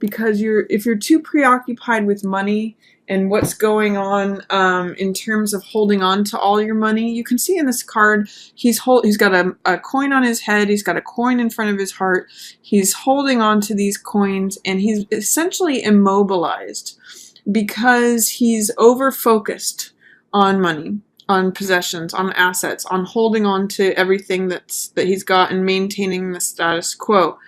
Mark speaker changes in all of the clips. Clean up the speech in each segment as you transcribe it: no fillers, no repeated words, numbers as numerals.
Speaker 1: because if you're too preoccupied with money and what's going on in terms of holding on to all your money. You can see in this card, he's got a coin on his head, he's got a coin in front of his heart, he's holding on to these coins, and he's essentially immobilized because he's over-focused on money, on possessions, on assets, on holding on to everything that he's got and maintaining the status quo.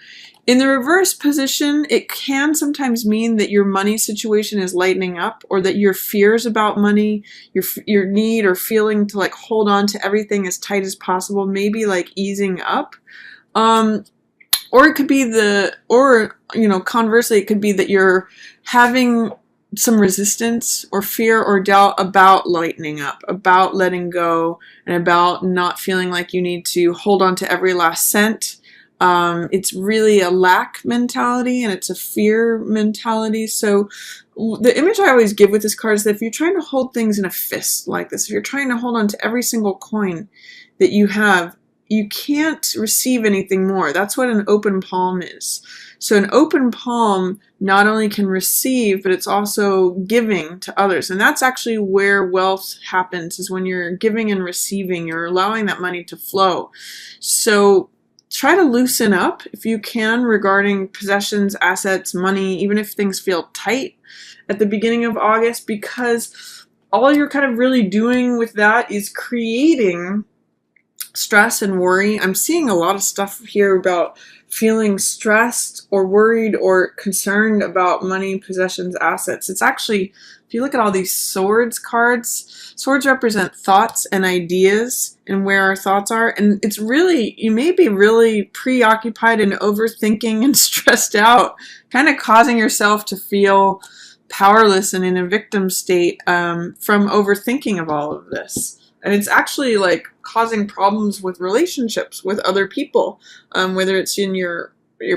Speaker 1: In the reverse position, it can sometimes mean that your money situation is lightening up, or that your fears about money, your need or feeling to like hold on to everything as tight as possible, maybe like easing up. Or it could be conversely, it could be that you're having some resistance or fear or doubt about lightening up, about letting go, and about not feeling like you need to hold on to every last cent. It's really a lack mentality, and it's a fear mentality. So the image I always give with this card is that if you're trying to hold things in a fist like this, if you're trying to hold on to every single coin that you have, you can't receive anything more. That's what an open palm is. So an open palm not only can receive, but it's also giving to others. And that's actually where wealth happens, is when you're giving and receiving, you're allowing that money to flow. So try to loosen up if you can regarding possessions, assets, money, even if things feel tight at the beginning of August, because all you're kind of really doing with that is creating stress and worry. I'm seeing a lot of stuff here about feeling stressed or worried or concerned about money, possessions, assets. It's actually, if you look at all these swords cards, swords represent thoughts and ideas and where our thoughts are. And it's really, you may be really preoccupied and overthinking and stressed out, kind of causing yourself to feel powerless and in a victim state from overthinking of all of this. And it's actually like causing problems with relationships with other people, whether it's in your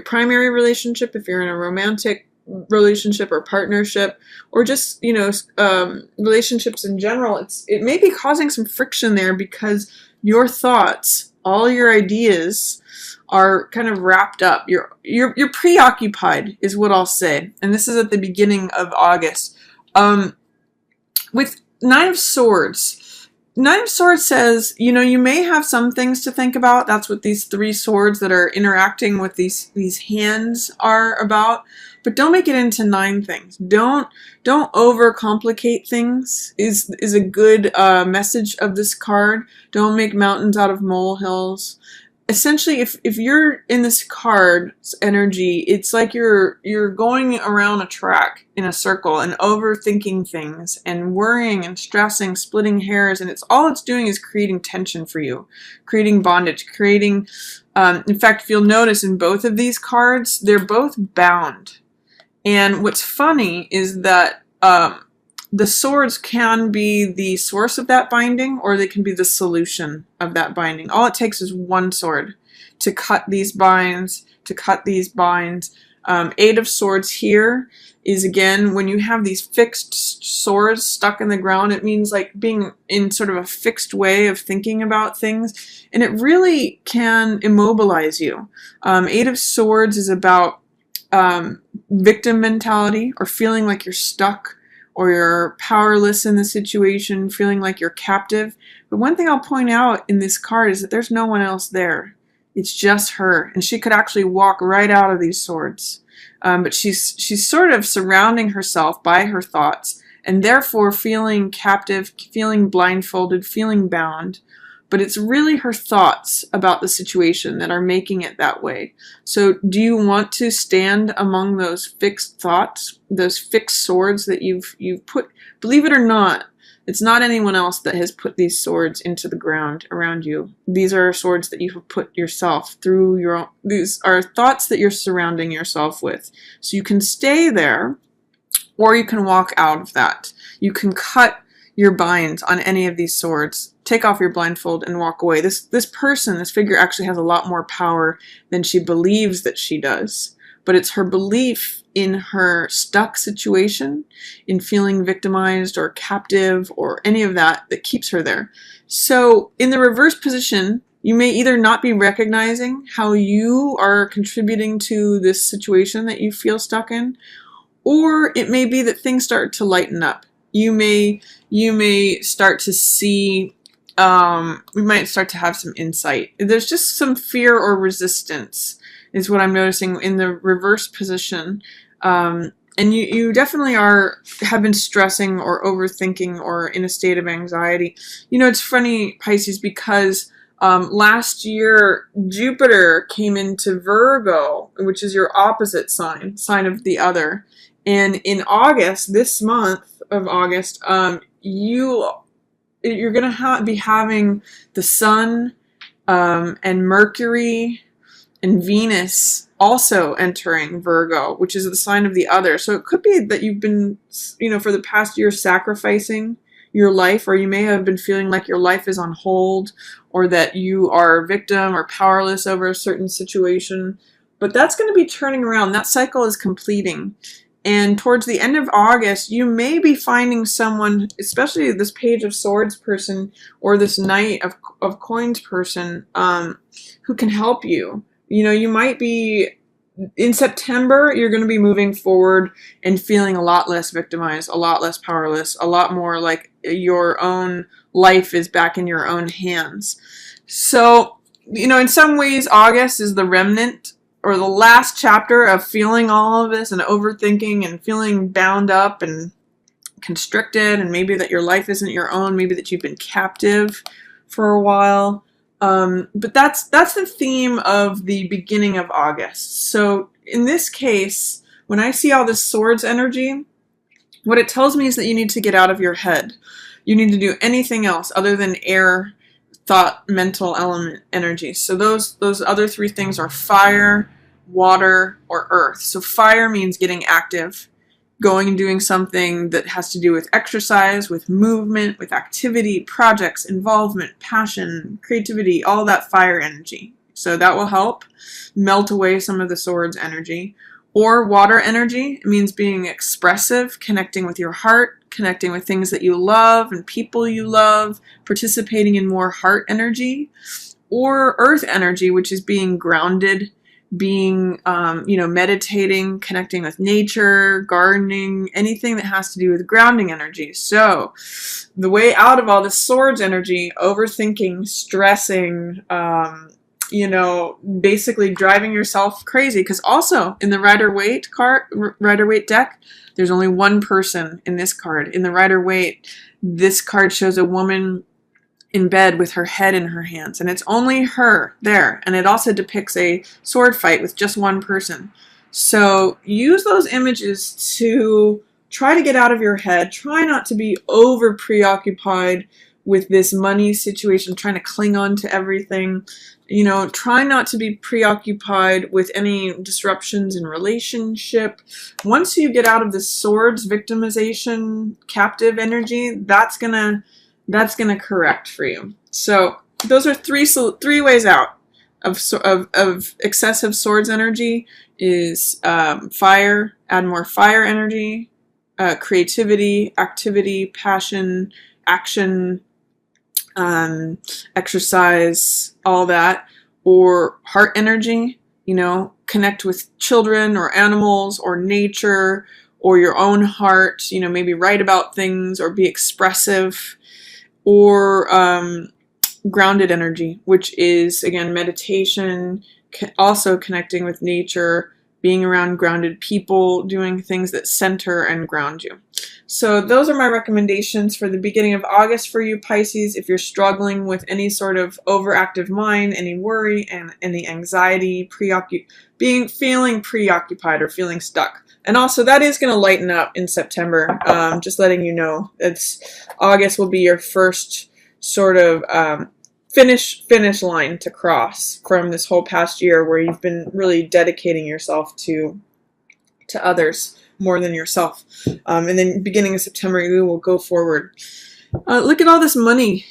Speaker 1: primary relationship, if you're in a romantic relationship or partnership, or just, relationships in general. It may be causing some friction there because your thoughts, all your ideas are kind of wrapped up. You're preoccupied is what I'll say. And this is at the beginning of August. With Nine of Swords, Nine of Swords says, you may have some things to think about. That's what these three swords that are interacting with these hands are about. But don't make it into 9 things. Don't overcomplicate things is a good message of this card. Don't make mountains out of molehills. Essentially, if you're in this card's energy, it's like you're going around a track in a circle and overthinking things and worrying and stressing, splitting hairs, and all it's doing is creating tension for you, creating bondage, creating, in fact, if you'll notice in both of these cards, they're both bound. And what's funny is that the swords can be the source of that binding, or they can be the solution of that binding. All it takes is one sword to cut these binds, to cut these binds. 8 of Swords here is, again, when you have these fixed swords stuck in the ground, it means like being in sort of a fixed way of thinking about things, and it really can immobilize you. 8 of Swords is about victim mentality, or feeling like you're stuck, or you're powerless in the situation, feeling like you're captive. But one thing I'll point out in this card is that there's no one else there. It's just her, and she could actually walk right out of these swords. But she's sort of surrounding herself by her thoughts, and therefore feeling captive, feeling blindfolded, feeling bound. But it's really her thoughts about the situation that are making it that way. So do you want to stand among those fixed thoughts, those fixed swords that you've put? Believe it or not, it's not anyone else that has put these swords into the ground around you. These are swords that you have put yourself through your own. These are thoughts that you're surrounding yourself with. So you can stay there, or you can walk out of that. You can cut your binds on any of these swords, take off your blindfold, and walk away. This figure actually has a lot more power than she believes that she does. But it's her belief in her stuck situation, in feeling victimized or captive or any of that keeps her there. So in the reverse position, You may either not be recognizing how you are contributing to this situation that you feel stuck in, or it may be that things start to lighten up. You may start to see, we might start to have some insight. There's just some fear or resistance is what I'm noticing in the reverse position. And you definitely have been stressing or overthinking or in a state of anxiety. You know, it's funny, Pisces, because last year Jupiter came into Virgo, which is your opposite sign of the other. And in August, this month of August, you're going to be having the Sun and Mercury and Venus also entering Virgo, which is the sign of the other. So it could be that you've been, for the past year sacrificing your life, or you may have been feeling like your life is on hold, or that you are a victim or powerless over a certain situation. But that's going to be turning around. That cycle is completing. And towards the end of August, you may be finding someone, especially this Page of Swords person or this Knight of Coins person, who can help you. You might be, in September, you're going to be moving forward and feeling a lot less victimized, a lot less powerless, a lot more like your own life is back in your own hands. So, in some ways, August is the remnant or the last chapter of feeling all of this and overthinking and feeling bound up and constricted, and maybe that your life isn't your own, maybe that you've been captive for a while. But that's the theme of the beginning of August. So in this case, when I see all this swords energy, what it tells me is that you need to get out of your head. You need to do anything else other than air, thought, mental element energy. So those other three things are fire, water, or earth. So fire means getting active, going and doing something that has to do with exercise, with movement, with activity, projects, involvement, passion, creativity, all that fire energy. So that will help melt away some of the swords energy. Or water energy, it means being expressive, connecting with your heart, connecting with things that you love and people you love, participating in more heart energy. Or earth energy, which is being grounded, being, meditating, connecting with nature, gardening, anything that has to do with grounding energy. So the way out of all the swords energy, overthinking, stressing, basically driving yourself crazy. Because also in the Rider-Waite deck, there's only one person in this card. In the Rider-Waite, this card shows a woman in bed with her head in her hands, and it's only her there. And it also depicts a sword fight with just one person. So use those images to try to get out of your head. Try not to be over preoccupied with this money situation, trying to cling on to everything. Try not to be preoccupied with any disruptions in relationship. Once you get out of the swords victimization, captive energy, that's gonna correct for you. So those are three ways out of excessive swords energy is fire, add more fire energy, creativity, activity, passion, action, exercise, all that. Or heart energy, connect with children or animals or nature or your own heart, maybe write about things or be expressive. Or grounded energy, which is, again, meditation, also connecting with nature, being around grounded people, doing things that center and ground you. So those are my recommendations for the beginning of August for you, Pisces. If you're struggling with any sort of overactive mind, any worry, and any anxiety, feeling preoccupied or feeling stuck. And also, that is going to lighten up in September. Just letting you know, August will be your first sort of finish line to cross from this whole past year where you've been really dedicating yourself to others more than yourself. And then beginning of September, you will go forward. Look at all this money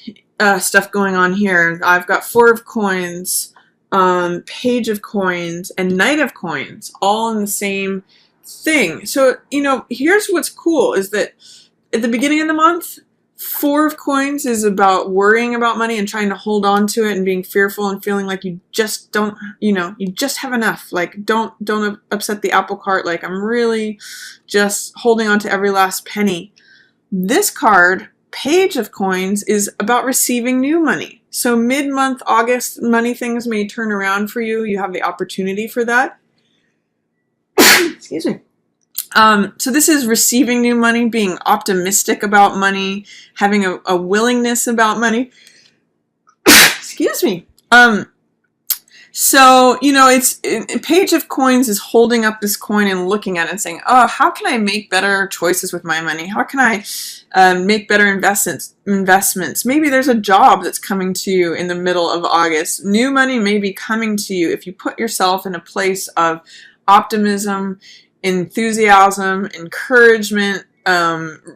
Speaker 1: stuff going on here. I've got Four of Coins, Page of Coins, and Knight of Coins, all in the same thing. So, here's what's cool is that at the beginning of the month, Four of Coins is about worrying about money and trying to hold on to it and being fearful and feeling like you just don't, you just have enough. Like, don't upset the apple cart. Like, I'm really just holding on to every last penny. This card, Page of Coins, is about receiving new money. So mid-month August, money things may turn around for you. You have the opportunity for that. Excuse me. So this is receiving new money, being optimistic about money, having a willingness about money. Excuse me. So, Page of Coins is holding up this coin and looking at it and saying, oh, how can I make better choices with my money? How can I make better investments? Maybe there's a job that's coming to you in the middle of August. New money may be coming to you if you put yourself in a place of optimism, enthusiasm, encouragement,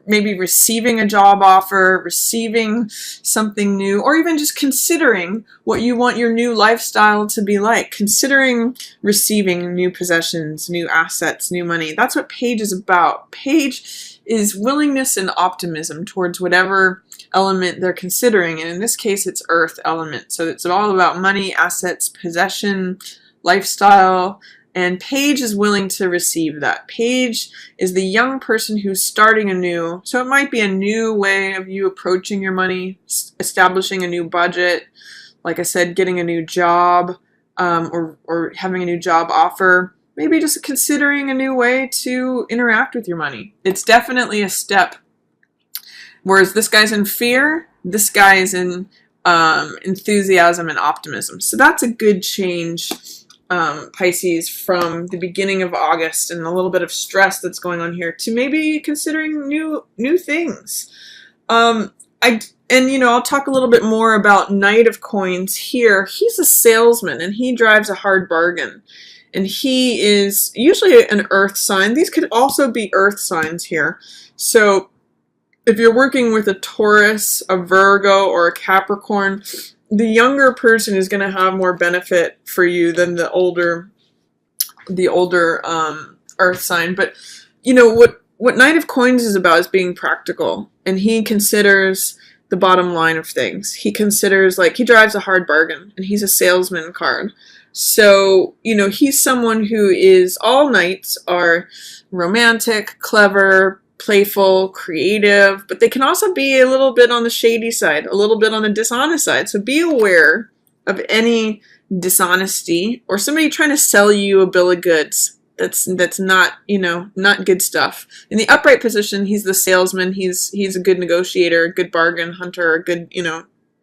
Speaker 1: maybe receiving a job offer, receiving something new, or even just considering what you want your new lifestyle to be like, considering receiving new possessions, new assets, new money. That's what Page is about. Page is willingness and optimism towards whatever element they're considering, and in this case it's earth element. So it's all about money, assets, possession, lifestyle. And Page is willing to receive that. Page is the young person who's starting anew. So it might be a new way of you approaching your money, establishing a new budget, like I said, getting a new job, or having a new job offer. Maybe just considering a new way to interact with your money. It's definitely a step. Whereas this guy's in fear, this guy is in enthusiasm and optimism. So that's a good change, Pisces, from the beginning of August and a little bit of stress that's going on here to maybe considering new things. I'll talk a little bit more about Knight of Coins here. He's a salesman and he drives a hard bargain. And he is usually an earth sign. These could also be earth signs here. So if you're working with a Taurus, a Virgo, or a Capricorn, the younger person is going to have more benefit for you than the older earth sign. But what Knight of Coins is about is being practical, and he considers the bottom line of things. He considers, like, he drives a hard bargain, and he's a salesman card. So, he's someone who is, all Knights are romantic, clever, playful, creative, but they can also be a little bit on the shady side, a little bit on the dishonest side. So be aware of any dishonesty or somebody trying to sell you a bill of goods that's not, not good stuff. In the upright position, he's the salesman. He's a good negotiator, a good bargain hunter, a good,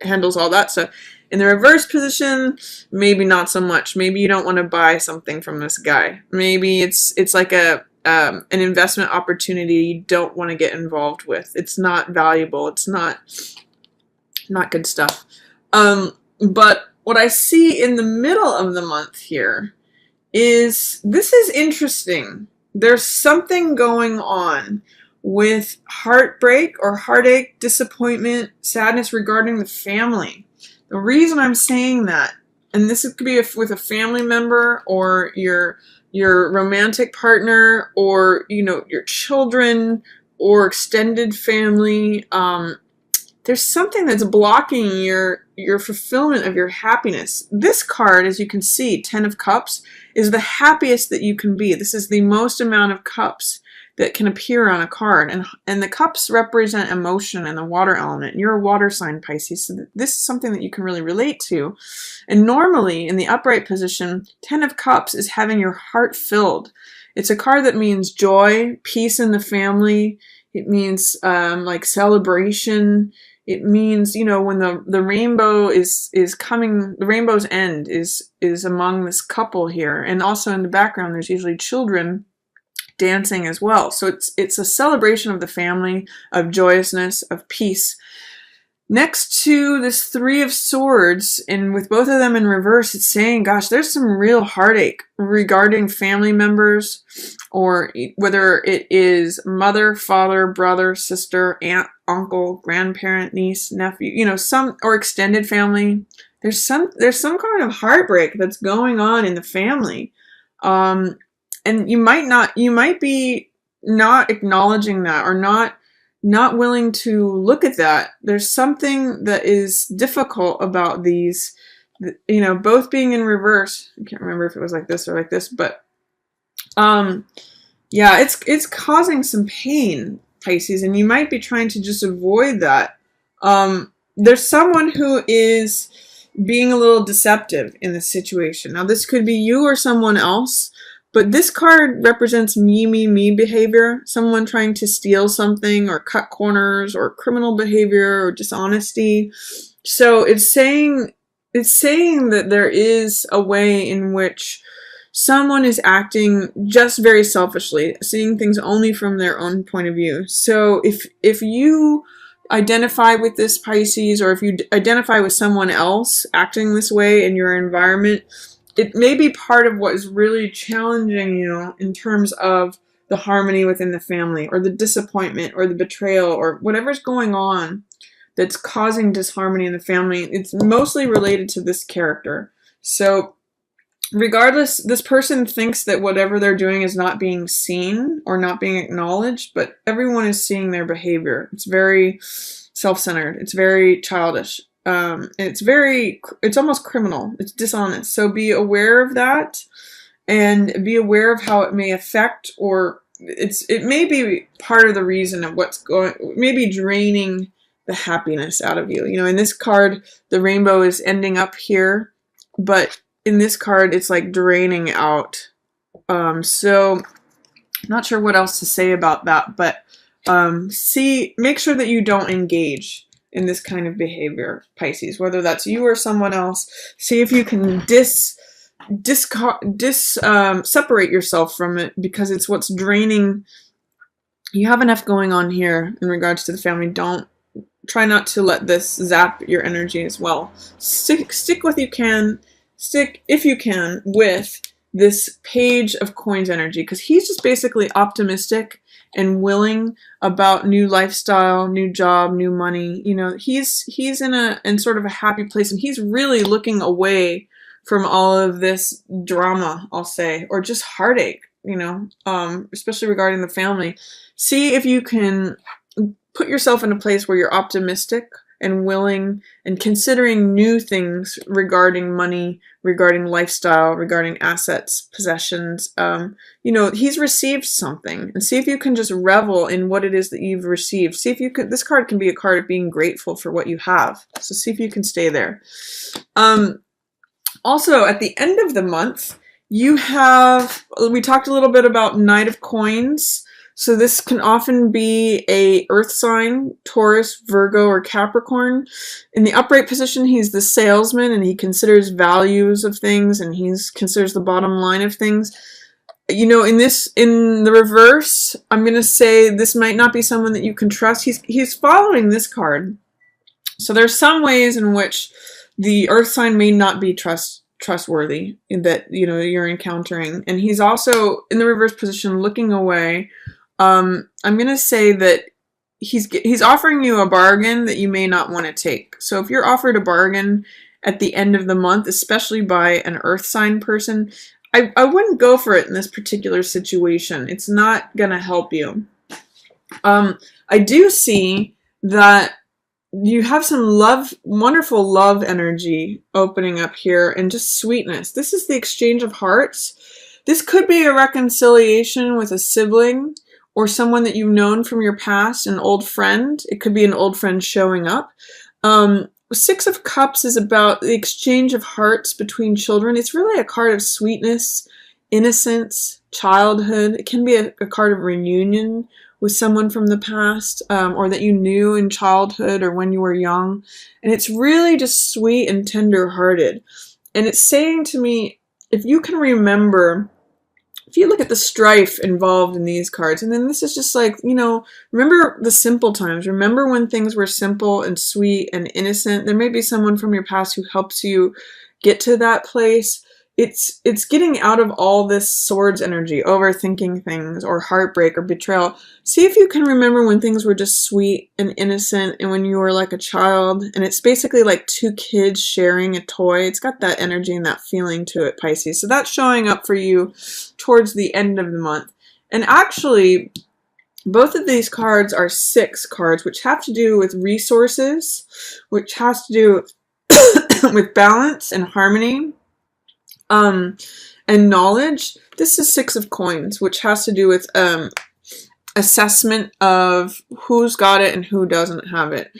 Speaker 1: handles all that stuff. In the reverse position, maybe not so much. Maybe you don't want to buy something from this guy. Maybe it's like an investment opportunity you don't want to get involved with. It's not valuable. It's not good stuff. But what I see in the middle of the month here is, this is interesting. There's something going on with heartbreak or heartache, disappointment, sadness regarding the family. The reason I'm saying that, and this could be with a family member or your romantic partner, or your children or extended family, there's something that's blocking your fulfillment of your happiness. This card, as you can see, 10 of Cups, is the happiest that you can be. This is the most amount of cups that can appear on a card, and the cups represent emotion and the water element. You're a water sign, Pisces, so this is something that you can really relate to. And normally in the upright position, 10 of Cups is having your heart filled. It's a card that means joy, peace in the family. It means like celebration. It means, when the rainbow is coming, the rainbow's end is among this couple here, and also in the background there's usually children dancing as well. So it's a celebration of the family, of joyousness, of peace. Next to this 3 of Swords, and with both of them in reverse, it's saying, gosh, there's some real heartache regarding family members, or whether it is mother, father, brother, sister, aunt, uncle, grandparent, niece, nephew, some, or extended family. There's some kind of heartbreak that's going on in the family. And you might be not acknowledging that, or not not willing to look at that. There's something that is difficult about these, you know, both being in reverse. I can't remember if it was like this or like this, but yeah, it's causing some pain, Pisces, and you might be trying to just avoid that. There's someone who is being a little deceptive in this situation. Now, this could be you or someone else, but this card represents me behavior. Someone trying to steal something or cut corners or criminal behavior or dishonesty. So it's saying that there is a way in which someone is acting just very selfishly, seeing things only from their own point of view. So if you identify with this, Pisces, or if you identify with someone else acting this way in your environment, it may be part of what is really challenging you in terms of the harmony within the family, or the disappointment, or the betrayal, or whatever's going on that's causing disharmony in the family. It's mostly related to this character. So regardless, this person thinks that whatever they're doing is not being seen or not being acknowledged, but everyone is seeing their behavior. It's very self-centered. It's very childish. It's almost criminal. It's dishonest. So be aware of that, and be aware of how it may affect, or it may be part of the reason of maybe draining the happiness out of you. You know, in this card, the rainbow is ending up here, but in this card, it's like draining out. So I'm not sure what else to say about that, but make sure that you don't engage in this kind of behavior, Pisces, whether that's you or someone else. See if you can separate yourself from it, because it's what's draining. You have enough going on here in regards to the family. Try not to let this zap your energy as well. Stick if you can with this Page of Coins energy, because he's just basically optimistic and willing about new lifestyle, new job, new money. You know, he's in sort of a happy place, and he's really looking away from all of this drama, I'll say, or just heartache, you know, especially regarding the family. See if you can put yourself in a place where you're optimistic and willing and considering new things regarding money, regarding lifestyle, regarding assets, possessions. You know, he's received something, and see if you can just revel in what it is that you've received. See if you could, this card can be a card of being grateful for what you have. So see if you can stay there. Also, at the end of the month, we talked a little bit about Knight of Coins. So this can often be a earth sign, Taurus, Virgo, or Capricorn. In the upright position, he's the salesman, and he considers values of things, and he considers the bottom line of things. You know, in the reverse, I'm going to say this might not be someone that you can trust. He's following this card. So there's some ways in which the earth sign may not be trustworthy that, you know, you're encountering. And he's also in the reverse position looking away. I'm going to say that he's offering you a bargain that you may not want to take. So if you're offered a bargain at the end of the month, especially by an earth sign person, I wouldn't go for it in this particular situation. It's not going to help you. I do see that you have some wonderful love energy opening up here, and just sweetness. This is the exchange of hearts. This could be a reconciliation with a sibling, or someone that you've known from your past, an old friend. It could be an old friend showing up. Six of Cups is about the exchange of hearts between children. It's really a card of sweetness, innocence, childhood. It can be a card of reunion with someone from the past, or that you knew in childhood or when you were young. And it's really just sweet and tender-hearted. And it's saying to me, if you can remember, if you look at the strife involved in these cards, and then this is just like, you know, remember the simple times. Remember when things were simple and sweet and innocent. There may be someone from your past who helps you get to that place. It's getting out of all this swords energy, overthinking things, or heartbreak, or betrayal. See if you can remember when things were just sweet and innocent, and when you were like a child. And it's basically like two kids sharing a toy. It's got that energy and that feeling to it, Pisces. So that's showing up for you towards the end of the month. And actually, Both of these cards are 6 cards, which have to do with resources, which has to do with balance and harmony, and knowledge. This is 6 of coins, which has to do with assessment of who's got it and who doesn't have it.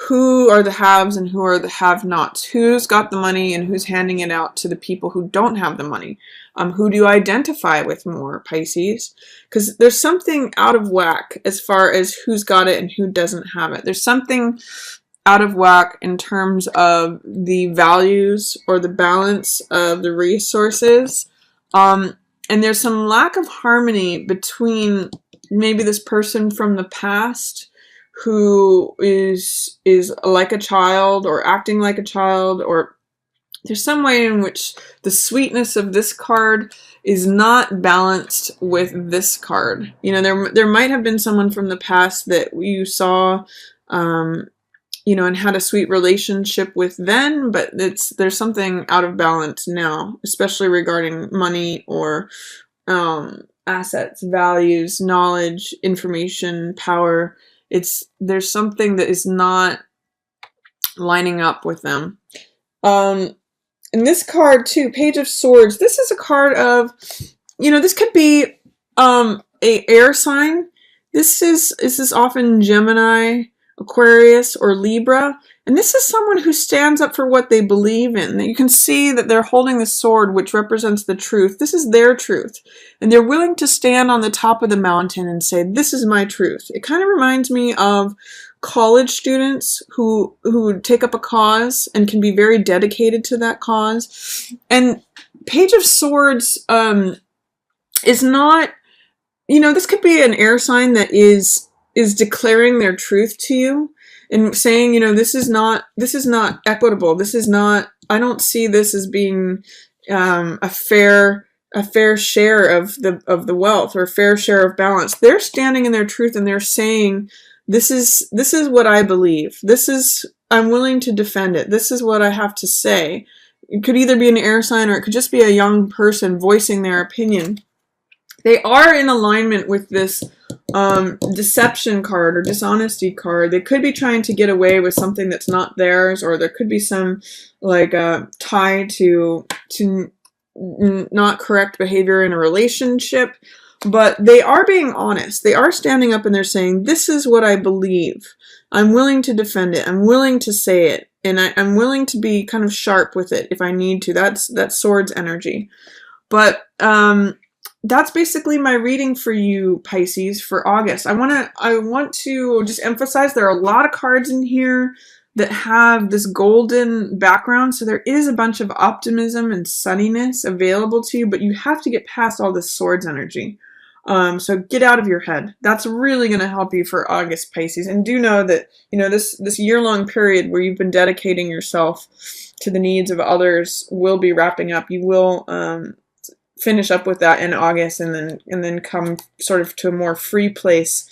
Speaker 1: Who are the haves and who are the have-nots? Who's got the money and who's handing it out to the people who don't have the money? Who do you identify with more, Pisces? Because there's something out of whack as far as who's got it and who doesn't have it. There's something out of whack in terms of the values or the balance of the resources. And there's some lack of harmony between maybe this person from the past who is like a child or acting like a child, or there's some way in which the sweetness of this card is not balanced with this card. You know, there might have been someone from the past that you saw, you know, and had a sweet relationship with then, but there's something out of balance now, especially regarding money or assets, values, knowledge, information, power. There's something that is not lining up with them. And this card too, Page of Swords, this is a card of, you know, this could be a air sign. This is often Gemini, Aquarius, or Libra. And this is someone who stands up for what they believe in. You can see that they're holding the sword, which represents the truth. This is their truth. And they're willing to stand on the top of the mountain and say, this is my truth. It kind of reminds me of college students who take up a cause and can be very dedicated to that cause. And Page of Swords is not, you know, this could be an air sign that is declaring their truth to you and saying, you know, this is not equitable. This is not, I don't see this as being a fair share of the wealth or a fair share of balance. They're standing in their truth and they're saying, this is what I believe. I'm willing to defend it. This is what I have to say. It could either be an air sign or it could just be a young person voicing their opinion. They are in alignment with this deception card or dishonesty card. They could be trying to get away with something that's not theirs, or there could be some like tie to not correct behavior in a relationship. But they are being honest. They are standing up and they're saying, this is what I believe. I'm willing to defend it. I'm willing to say it. And I'm willing to be kind of sharp with it if I need to. That's Swords energy. But that's basically my reading for you, Pisces, for August. I want to just emphasize there are a lot of cards in here that have this golden background. So there is a bunch of optimism and sunniness available to you, but you have to get past all this Swords energy. So get out of your head. That's really going to help you for August, Pisces. And do know that, you know, this year-long period where you've been dedicating yourself to the needs of others will be wrapping up. You will finish up with that in August and then come sort of to a more free place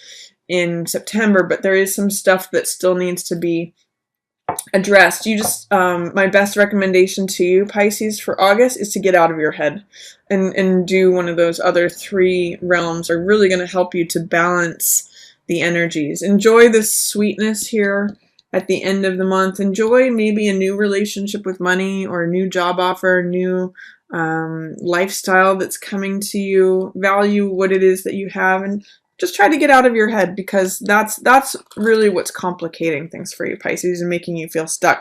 Speaker 1: in September. But there is some stuff that still needs to be addressed. You just, my best recommendation to you, Pisces, for August is to get out of your head and do one of those other 3 realms are really going to help you to balance the energies. Enjoy this sweetness here at the end of the month. Enjoy maybe a new relationship with money or a new job offer, new lifestyle that's coming to you. Value what it is that you have and just try to get out of your head, because that's really what's complicating things for you, Pisces, and making you feel stuck.